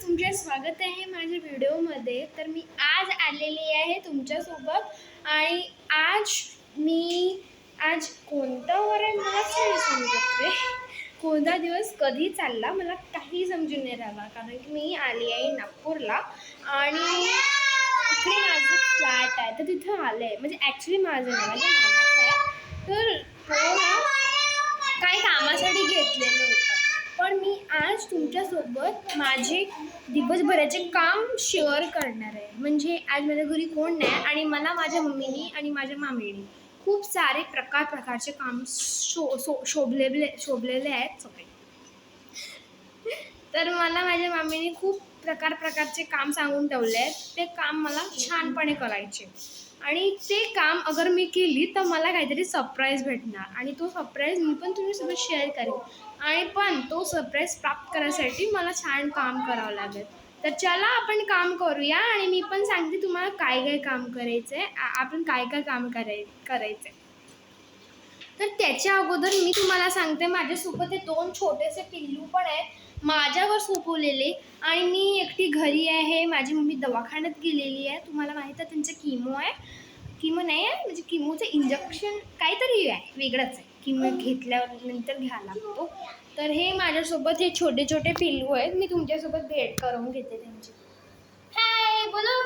तुमचे स्वागत आहे माझ्या व्हिडिओमध्ये। तर मी आज आलेली आहे तुमच्यासोबत आणि आज कोणता वार आहे मलाच नाही समजत रे। कोणता दिवस कधी चालला मला काही समजून नाही राहिला, कारण की मी आली आहे नागपूरला आणि इकडे माझं फ्लॅट आहे तर तिथं आले आहे। म्हणजे ॲक्च्युली माझं नाही, माझ्या मामाचं आहे। तर तो ना काही कामासाठी घेतलेलं होतं, पण मी आज तुमच्यासोबत माझे दिवसभराचे काम शेअर करणार आहे। म्हणजे आज माझ्या घरी कोण नाही आणि मला माझ्या मम्मीनी आणि माझ्या मामीनी खूप सारे प्रकारचे काम शोभलेले आहेत सगळे। तर मला माझ्या मामीने खूप प्रकारचे काम सांगून ठेवले आहेत। ते काम मला छानपणे करायचे आणि ते काम अगर मी केली तर मला काहीतरी सरप्राईज भेटणार आणि तो सरप्राईज मी पण तुमच्यासोबत शेअर करेन। आणि पण तो सरप्राईज प्राप्त करायसाठी मला छान काम करावं लागेल। तर चला आपण काम करूया आणि मी पण सांगते तुम्हाला काय काम करायचं आहे, आपण काय काम करायचं। तर त्याच्या अगोदर मी तुम्हाला सांगते, माझ्यासोबत हे 2 छोटेसे पिल्लू पण आहेत माझ्यावर सोपवलेले आणि मी एकटी घरी आहे। माझी मम्मी दवाखान्यात गेलेली आहे, तुम्हाला माहीत आहे त्यांचं किमो आहे, किमो नाही आहे म्हणजे किमोचं इंजेक्शन काहीतरी आहे, वेगळंच आहे, किमो घेतल्यानंतर घ्यायला लागतो। तर हे माझ्यासोबत हे छोटे पिल्लू आहेत, मी तुमच्यासोबत भेट करून घेते त्यांची। हाय बोलो,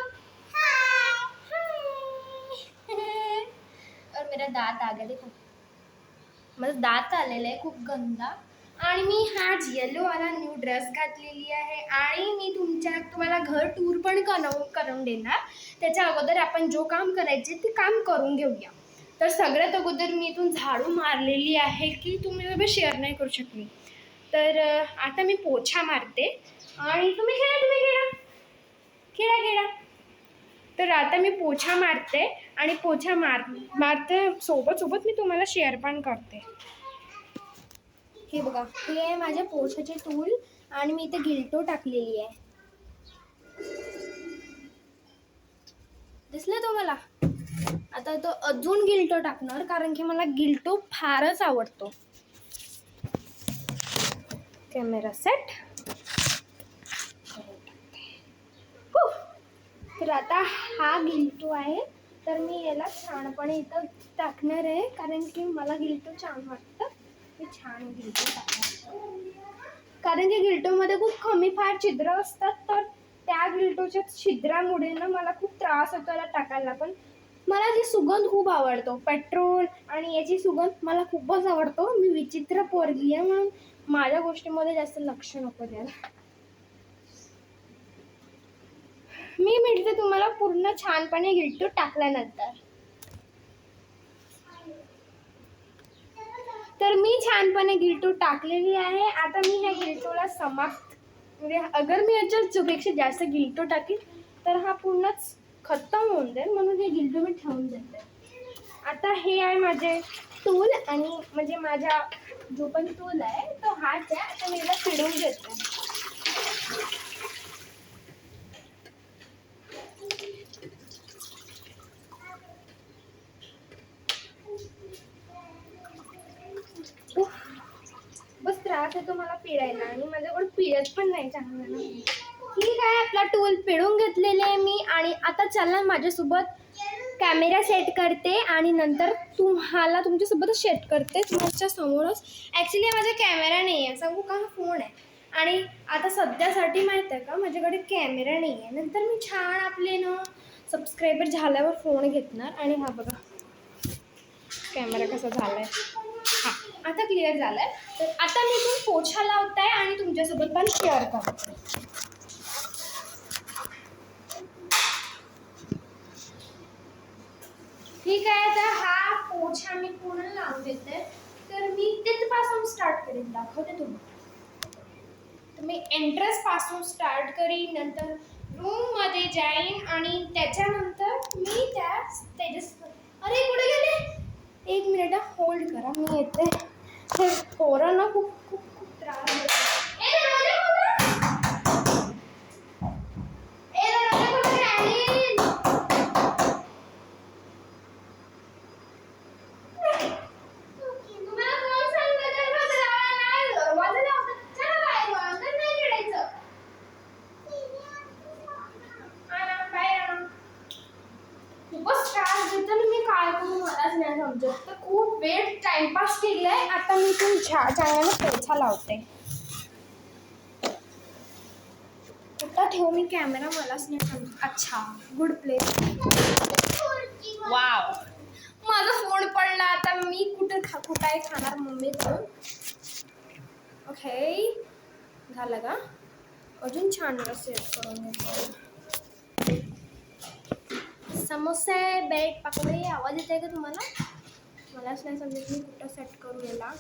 हाय हाय। और मेरा दांत आ गया, देखो माझं दात आलेलं आहे खूप गंदा। आणि मी हा येलो वाला न्यू ड्रेस घातलेली आहे आणि मी तुम्हाला घर टूर पण करून देणार। त्याच्या अगोदर आपण जो काम करायचे ते काम करून घेऊया। तर सगळ्यात अगोदर मी इथून झाडू मारलेली आहे की तुम्ही शेअर नाही करू शकली। तर आता मी पोछा मारते आणि तुम्ही खेळा। तर आता मी पोछा मारते आणि पोछा मारते सोबत मी तुम्हाला शेअर पण करते। हे बघा, हे आहे माझ्या पोछाचे टूल आणि मी इथे गिल्टो टाकलेली आहे, दिसलं तुम्हाला? आता तो अजून गिल्टो टाकणार, कारण की मला गिल्टो फारच आवडतो। Camera set. तर आता हा गिल्टो आहे, तर मी याला छानपणे इथं टाकणार आहे, कारण की मला गिल्टो छान वाटतं। मी छान गिल्टो टाकणार, कारण की गिल्टोमध्ये खूप कमी फार छिद्र असतात, तर त्या गिल्टोच्या छिद्रामुळे ना मला खूप त्रास होतो याला टाकायला। पण मला जी सुगंध खूप आवडतो, पेट्रोल आणि याची सुगंध मला खूपच आवडतो। मी विचित्र पोरगी आहे म्हणून माझ्या गोष्टीमध्ये जास्त लक्ष नको द्यायला। मी मिळते तुम्हाला पूर्ण छानपणे गिल्टो टाकल्यानंतर। तर मी छानपणे गिल्टो टाकलेली आहे। आता मी ह्या गिल्टोला समाप्त, म्हणजे अगर मी याच्यापेक्षा जास्त गिल्टो टाकीन तर हा पूर्णच खत्म होऊन जाईल, म्हणून हे गिल्टो मी ठेवून देते। आता हे आहे माझे टूल आणि म्हणजे माझा जो पण टूल आहे तो हाच आहे। आता मी याला फिरवून घेते। बस त्रास आहे तुम्हाला पिळायला आणि माझ्याकडे पिळत पण नाही चांगलं। ठीक आहे, आपला टूल पिळून घेतलेले आहे मी आणि आता चला माझ्यासोबत कॅमेरा सेट करते आणि नंतर तुम्हाला तुमच्यासोबतच सेट करते तुमच्या समोरच। ॲक्च्युली माझा कॅमेरा नाही आहे, सांगू का, फोन आहे। आणि आता सध्यासाठी माहीत आहे का, माझ्याकडे कॅमेरा नाही आहे, नंतर मी छान आपले ना सबस्क्रायबर झाल्यावर फोन घेतणार। आणि हा बघा कॅमेरा कसा झालाय, हा आता क्लिअर झालाय। तर आता मी इथून पोछा लावते आणि तुमच्यासोबत पण शेअर करते। ठीक आहे, तर हा पोछा मी पूर्ण लावून देते। तर मी तिथपासून स्टार्ट करीन, दाखवते तुम्हाला। तर मी एंट्रन्स पासून स्टार्ट करीन, नंतर रूम मध्ये जाईन आणि त्याच्यानंतर मी अरे कुठे गेले, एक मिनिट होल्ड करा, मी येते। हे पोरं ना खूप त्रास देतात। आता मी चांगल्याने पोछा लावते. कुठं ठेवू मी कॅमेरा मलाच नाही समजत. अच्छा, गुड प्लेस. वाव, माझा फोन पडला. आता मी कुठं आहे खाणार मम्मी करून. ओके, झालं का? अजून छान सेट करून घेतो. समोसे, ब्रेड पकोडे. आवाज येत आहे का तुम्हाला? मलाच नाही समजत मी कुठं सेट करू याला.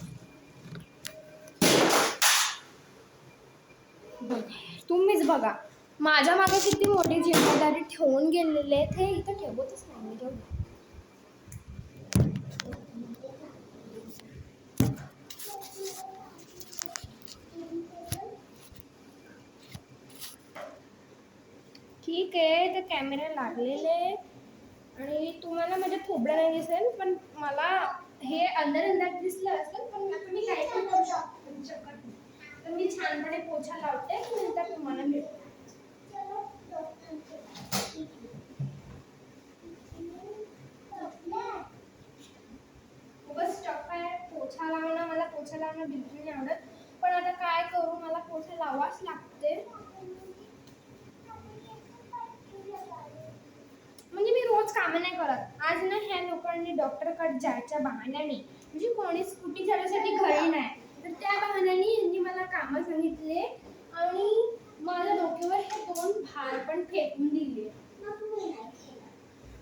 तुम्हीच बघा, माझ्या मागे किती मोठी जिम्मेदारी ठेवून गेलेले आहेत. हे इथं ठेवतच नाही मी. ठेवू. ठीक आहे, ते कॅमेरा लागलेले आणि तुम्हाला माझ्या थोबडं नाही दिसेल, पण मला हे अंदर दिसलं असेल. पण आता मी काय पण करू शकत. तर मी छानपणे पोछा लावते, नंतर तुम्हाला भेटते. खूपच टफ आहे पोछा लावणं. मला पोछा लावणं बिलकुल नाही आवडत, पण आता काय करू, मला पोछा लावाच लागते. म्हणजे मी रोज कामं नाही करत. आज ना ह्या लोकांनी डॉक्टरकडे जायच्या बहाण्याने, म्हणजे कोणी स्कूटी चालवण्यासाठी घरी नाही, तर त्या बहाण्याने यांनी मला कामं सांगितले आणि माझ्या डोक्यावर हे 2 भार पण फेकून दिले.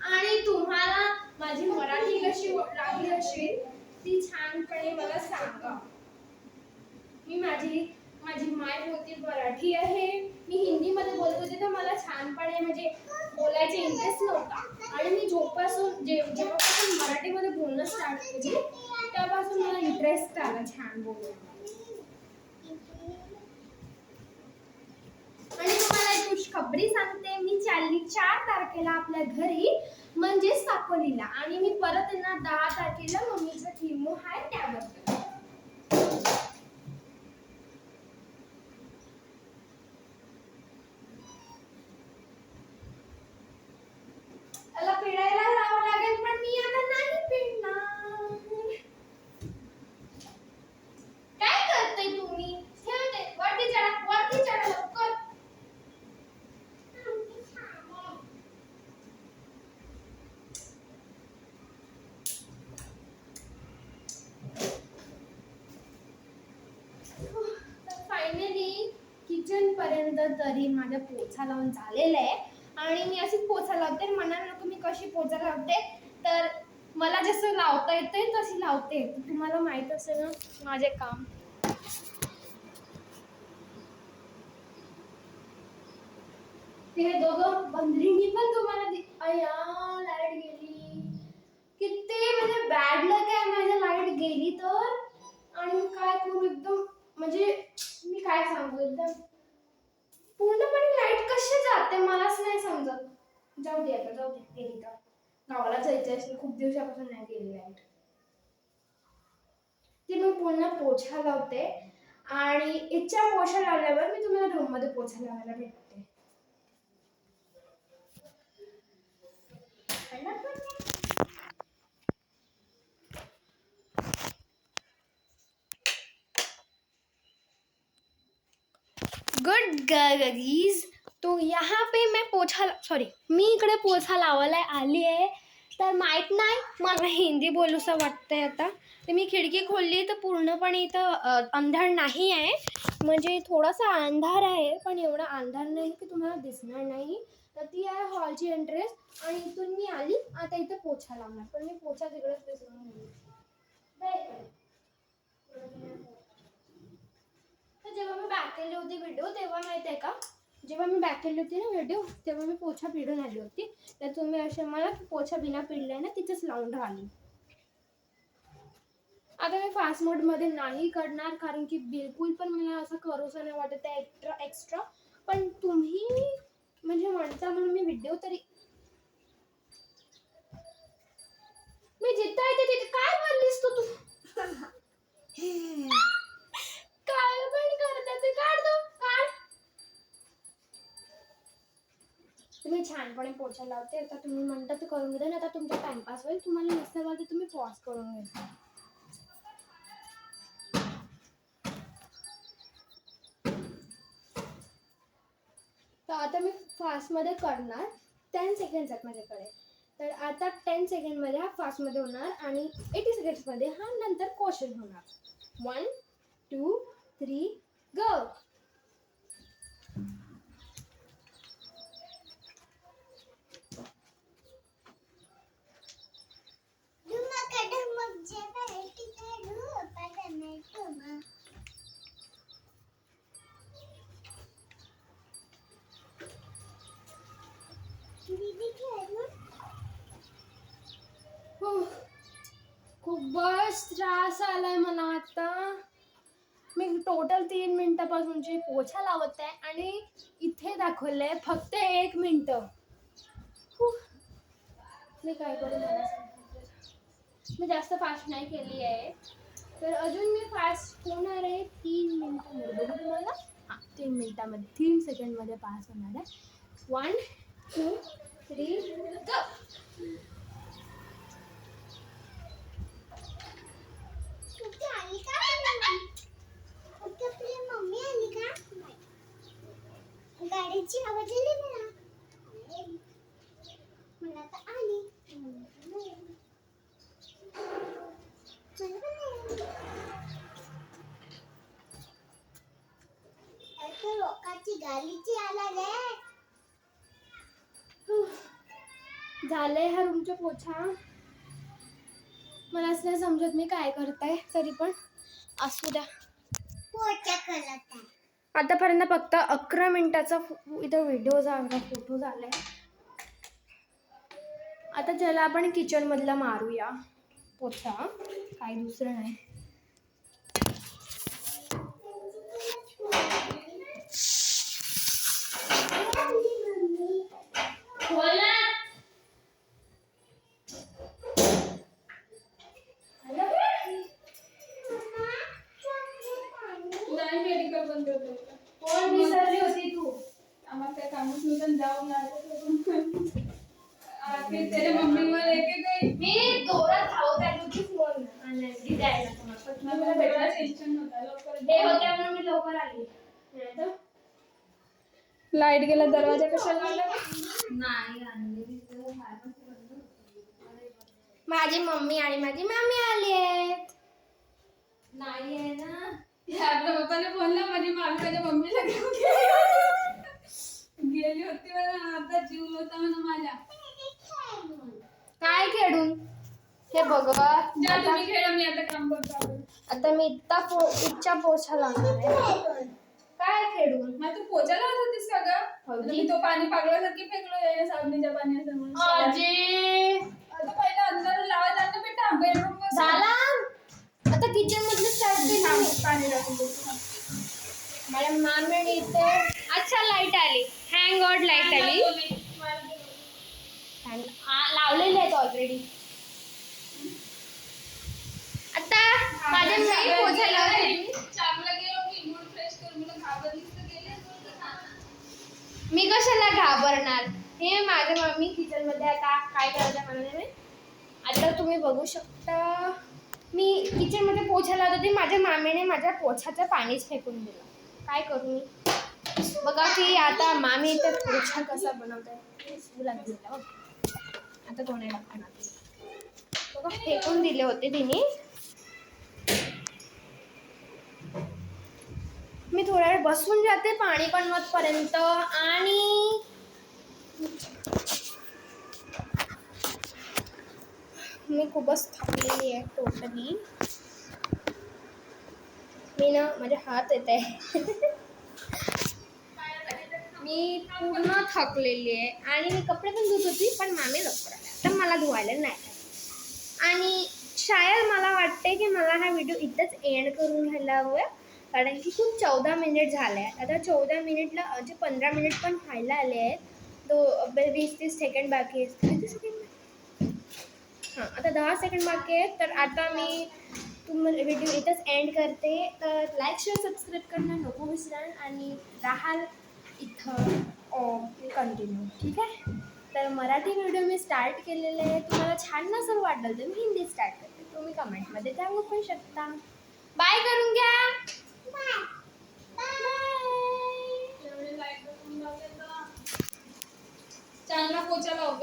आणि तुम्हाला माझी मराठी कशी लागली असेल ती छानपणे मला सांगा. माझी माय बोलती मराठी आहे. मी हिंदीमध्ये बोलत होते तर मला छानपणे म्हणजे बोलायचा इंटरेस्ट नव्हता. आणि मी जेव्हापासून मराठीमध्ये बोलणं स्टार्ट केली तेव्हापासून मला इंटरेस्ट आला छान बोलायला. आणि तुम्हाला एक खुशखबरी सांगते, मी चालली 4 तारखेला आपल्या घरी, म्हणजे साकोलीला. आणि मी परत येणार 10 तारखेला. मम्मीचा किमो आहे त्याबद्दल. त्याला पिळायला जावं लागेल, पण मी आता नाही पिळणार. काय करते तुम्ही? ठेवते वरती चढा लवकर. फायनली किचन पर्यंत तरी माझा पोछा लावून झालेला आहे. आणि मी अशीच पोछा लावते. म्हणाल नको मी कशी पोछा लावते, तर मला जसं लावता येते तशी लावते. तुम्हाला माहित असेल ना माझे काम. ते दोघं बंदरीनी पण तुम्हाला अय्या लाईट गेली. किती म्हणजे बॅड लक आहे माझ्या लाईट गेली तर. आणि काय करू, एकदम म्हणजे मी काय सांगू, एकदम पूर्णपणे लाईट कशी जाते मलाच नाही समजत. जाऊ दे आता, जाऊ दे. गेली तर गावाला जायचं असेल, खूप दिवसापासून नाही गेली लाईट. ती मी पुन्हा पोछा लावते आणि इच्छा पोछा लावल्यावर मी तुम्हाला रूम मध्ये पोछा लावायला भेटते. गुड गर्ल्स, तो यहाँ पे मैं मी इकडे पोछा लावायला आली आहे. तर माहीत नाही मला हिंदी बोलूसं वाटतंय आता. तर मी खिडकी खोलली तर पूर्णपणे इथं अंधार नाही आहे. म्हणजे थोडासा अंधार आहे, पण एवढा अंधार नाही की तुम्हाला दिसणार नाही. तर ती आहे हॉलची एंट्रेन्स. आणि इथून मी आली, आता इथं पोछा लावणार. पण मी पोछा तिकडेच विसरून गेली. तर जेव्हा मी बॅक केली होती व्हिडिओ, तेव्हा माहिती आहे का, जेव्हा मी बॅक केली होती ना व्हिडिओ, तेव्हा मी पोछा पिळून आली होती. तर तुम्ही असे मला पोछा बिना पिळल्या ना तिथेच लावून राहिली. आता मी फास्ट मोडमध्ये नाही करणार, कारण की बिलकुल पण मला असं करूसं नाही वाटत आहे एक्स्ट्रा. पण तुम्ही म्हणजे म्हणता म्हणून मी व्हिडिओ तरी, मी जिथं येते तिथे काय बोललीस तू? काय पण करता ते, काढ दो काढ. तुम्ही छानपणे पोछा लावते. आता तुम्ही म्हणता ते करून घ्या ना. आता तुमचा टाइमपास होईल. तुम्हाला नसतं तर तुम्ही पॉज करून घ्या. तर आता मी फास्टमध्ये करणार. 10 सेकंड्स आहेत माझ्याकडे. तर आता 10 सेकंडमध्ये हा फास्टमध्ये होणार आणि 80 सेकंड्समध्ये हा नंतर क्वेश्चन होणार. 1 2 3 गो. खूपच त्रास आलाय मला आता. मी टोटल 3 मिनिटापासूनची पोछा लावत आहे आणि इथे दाखवलंय फक्त 1 मिनिट. मी काय करू मला सांगा. मी जास्त फास्ट नाही केली आहे, तर अजून मी फास्ट होणार आहे 3 मिनिटांमध्ये. बघू तुम्हाला. हां, 3 मिनिटामध्ये 3 सेकंडमध्ये पास होणार आहे. 1 2 3 गो. गाडीची आवाज आली मला तर आली. लोकांची गाडीची आवाज आहे. झालंय हा रूमचा पोछा. मला असं नाही समजत मी काय करताय, तरी पण असू द्या. पोछा करत आहे. आतापर्यंत फक्त 11 मिनिटाचा इथं व्हिडिओ झाला, फोटो झालाय. आता चला आपण किचन मधला मारूया पोछा, काही दुसरं नाही. नाही मेडिकल बंद होतं. कोण विसरली होती तू? आम्हाला काय कामच नव्हतं, जाऊन तेरे मम्मीवर लेके गई. मी दोरात धावत आहे तुझी फोन आणि द्यायला तुम्हाला. मला भेटायला टेन्शन होता. लवकर डे होत्या म्हणून मी लवकर आली. नाहीतर लाईट गेला, दरवाजा कशाला लावला? नाही आणली. माझी मम्मी आणि माझी मामी आली आहेत. नाही आहे ना. आपल्या पप्पाने बोलला माझी मामी माझ्या मम्मीला घेऊन गेली होती मला. आता जीव होता म्हणा माझ्या. काय खेळून हे बघा. जा तुम्ही खेळा, मी आता काम करतो. आता मी इच्छा पोछा लावणार आहे. काय खेळून मग तू पोचा लावत होतीस का ग? मी तो पाणी पागल्यासारखी फेकलो साबणीच्या पाण्यासमोर. आजी आता पहिला अंदर लावायला जातं बेटा, बेडरूम झाला. आता किचन मधलं स्टार्ट केलं. पाणी टाकून देतो. मॅडम मामी इथे. अच्छा लाईट आली. थँक गॉड लाईट आली. लावलेले आहेत ऑलरेडी. आता माझ्या घरी पोचायला चांगलं गेलो की मूड फ्रेश करून मला घाबरलीस तर गेले. मी कशाला घाबरणार. हे माझ्या मम्मी किचन मध्ये आता काय करायचं म्हणून आता तुम्ही बघू शकता. मी किचन मध्ये पोछा लावत होती. माझ्या मामीने माझ्या पोछाचं पाणीच फेकून दिलं. काय करू मी. बघा की आता मामी इथे पोछा कसा बनवताय. आता कोणी लागणार बघा, फेकून दिले होते तिने. मी थोडा वेळ बसून जाते पाणी पण पर्यंत. आणि मी खूपच थकलेली आहे टोटली. मी ना माझे हात येत आहे. मी पूर्ण थकलेली आहे आणि मी कपडे पण धुत होती, पण मामी लवकर आल्या तर मला धुवायला नाही. आणि शायद मला वाटते की मला हा व्हिडिओ इथंच एंड करून घ्यायला हवं, कारण की खूप 14 मिनिट झाले आहेत. आता 14 मिनिटला जे 15 मिनिट पण व्हायला आले आहेत. तो 20-30 सेकंड बाकी आहेत. किती सेकंड? हां, आता 10 सेकंड बाकी आहेत. तर आता मी तुम्हाला व्हिडिओ इथंच एंड करते. तर लाईक शेअर सबस्क्राईब करणं नको विसराल आणि राहाल इथं कंटिन्यू. ठीक आहे. तर मराठी व्हिडिओ मी स्टार्ट केलेले आहे. तुम्हाला छान नसेल वाटलं तर मी हिंदी स्टार्ट करते. तुम्ही कमेंटमध्ये सांगू पण शकता. बाय करून घ्या. बाय. लाईट पोचा लावू